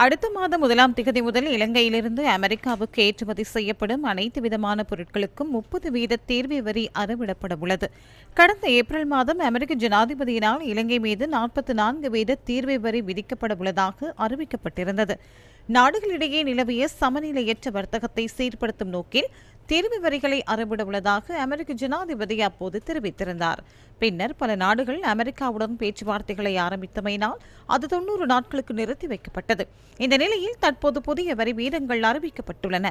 அடுத்த மாதம் 1ஆம் திகதி முதல் இலங்கையிலிருந்து அமெரிக்காவுக்கு ஏற்றுமதி செய்யப்படும் அனைத்து விதமான பொருட்களுக்கும் 30% தீர்வை வரி அறவிடப்பட உள்ளது. கடந்த ஏப்ரல் மாதம் அமெரிக்க ஜனாதிபதியினால் இலங்கை மீது 44% தீர்வை வரி விதிக்கப்பட உள்ளதாக அறிவிக்கப்பட்டிருந்தது. நாடுகளிடையே நிலவிய சமநிலையற்ற வர்த்தகத்தை சீர்படுத்தும் நோக்கில் தீர்வு வரிகளை அறவிட உள்ளதாக அமெரிக்க ஜனாதிபதி அப்போது தெரிவித்திருந்தார். பின்னர் பல நாடுகள் அமெரிக்காவுடன் பேச்சுவார்த்தைகளை ஆரம்பித்தமையினால் அது 90 நாட்களுக்கு நிறுத்தி வைக்கப்பட்டது. இந்த நிலையில் தற்போது புதிய வரி வீதங்கள் அறிவிக்கப்பட்டுள்ளன.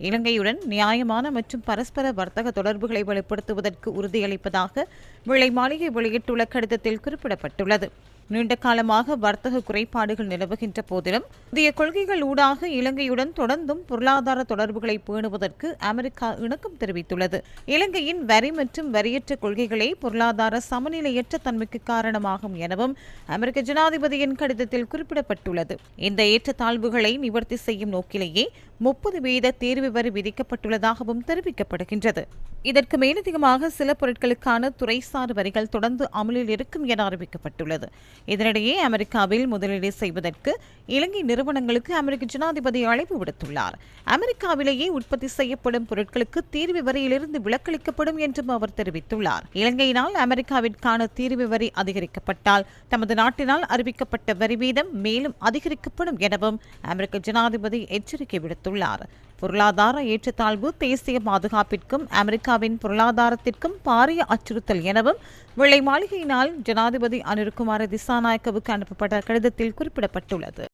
இலங்கையுடன் நியாயமான மற்றும் பரஸ்பர வர்த்தக தொடர்புகளை வலுப்படுத்துவதற்கு உறுதியளிப்பதாக வெள்ளை மாளிகை வெளியிட்டுள்ள கடிதத்தில் குறிப்பிடப்பட்டுள்ளது. நீண்ட காலமாக வர்த்தக குறைபாடுகள் நிலவுகின்ற போதிலும் புதிய கொள்கைகள் ஊடாக இலங்கையுடன் தொடர்ந்தும் பொருளாதார தொடர்புகளை பேணுவதற்கு அமெரிக்கா இணக்கம் தெரிவித்துள்ளது. இலங்கையின் வரி மற்றும் வரியற்ற கொள்கைகளே பொருளாதார சமநிலையற்ற தன்மைக்கு காரணமாகும் எனவும் அமெரிக்க ஜனாதிபதியின் கடிதத்தில் குறிப்பிடப்பட்டுள்ளது. இந்த ஏற்றத்தாழ்வுகளை நிவர்த்தி செய்யும் நோக்கிலேயே 30% தீர்வு வரி விதிக்கப்பட்டுள்ளதாகவும் தெரிவிக்கப்படுகின்றது. இதற்கு மேலதிகமாக சில பொருட்களுக்கான துறைசார் வரிகள் தொடர்ந்து அமலில் இருக்கும் என அறிவிக்கப்பட்டுள்ளது. இதனிடையே அமெரிக்காவில் முதலீடு செய்வதற்கு இலங்கை நிறுவனங்களுக்கு அமெரிக்க ஜனாதிபதி அழைப்பு விடுத்துள்ளார். அமெரிக்காவிலேயே உற்பத்தி செய்யப்படும் பொருட்களுக்கு தீர்வு வரியிலிருந்து விலக்களிக்கப்படும் என்றும் அவர் தெரிவித்துள்ளார். இலங்கையினால் அமெரிக்காவிற்கான தீர்வு வரி அதிகரிக்கப்பட்டால் தமது நாட்டினால் அறிவிக்கப்பட்ட வரி வீதம் மேலும் அதிகரிக்கப்படும் எனவும் அமெரிக்க ஜனாதிபதி எச்சரிக்கை விடுத்துள்ளார். பொருளாதார ஏற்றத்தாழ்வு தேசிய பாதுகாப்பிற்கும் அமெரிக்காவின் பொருளாதாரத்திற்கும் பாரிய அச்சுறுத்தல் எனவும் வெள்ளை மாளிகையினால் ஜனாதிபதி அனுர்குமார திசாநாயக்கவுக்கு அனுப்பப்பட்ட கடிதத்தில் குறிப்பிடப்பட்டுள்ளது.